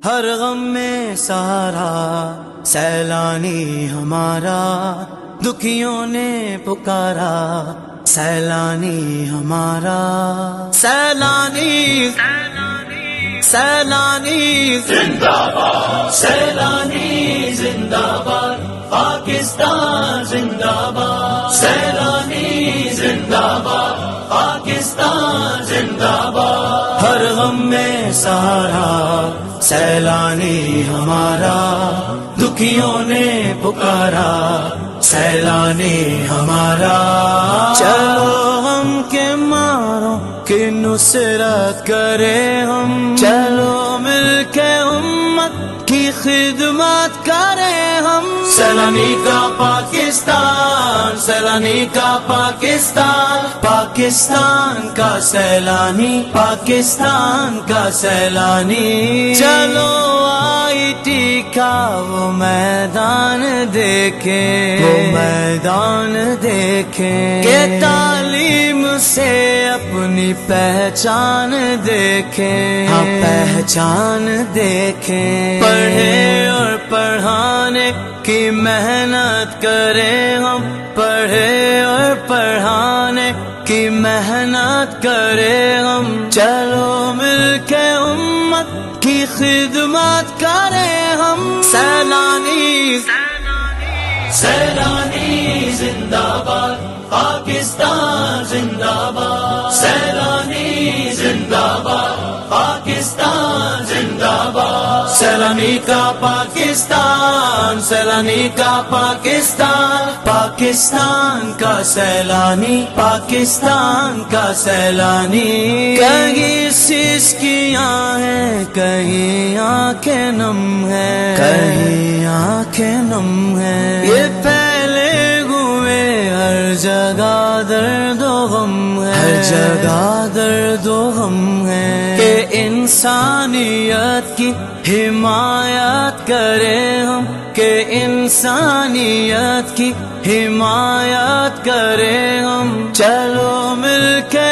ہر غم میں سہارا سیلانی ہمارا، دکھیوں نے پکارا سیلانی ہمارا، سیلانی سیلانی زندہ باد، سیلانی زندہ باد، پاکستان زندہ باد، سیلانی زندہ باد، پاکستان زندہ باد، ہر غم میں سہارا سیلانی ہمارا، دکھیوں نے پکارا سیلانی ہمارا، چلو ہم کے ماروں کی نصرت کرے ہم، چلو مل کے امت کی خدمت کرے ہم، سیلانی کا پاکستان، سیلانی کا پاکستان، پاکستان کا سیلانی، پاکستان کا سیلانی، چلو آئی ٹی کا وہ میدان دیکھیں، وہ میدان دیکھیں کہ تعلیم سے اپنی پہچان دیکھیں، ہاں پہچان دیکھیں، پڑھے اور پڑھانے کی محنت کریں ہم، پڑھے اور پڑھانے کی محنت کریں ہم، چلو مل کے امت کی خدمت کریں ہم، سیلانی سیلانی زندہ باد، پاکستان زندہ باد، سیلانی زندہ باد، پاکستان زندہ باد، سیلانی کا پاکستان، سیلانی کا پاکستان، پاکستان کا سیلانی، پاکستان کا سیلانی، کہیں سسکیاں ہیں کہیں آنکھیں نم ہے، کہیں آنکھیں نم ہے، یہ پھیلے ہوئے ہر جگہ درد و غم ہے، ہر جگہ درد و غم ہے، کہ انسانیت کی حمایت کریں ہم، کہ انسانیت کی حمایت کریں ہم، چلو مل کے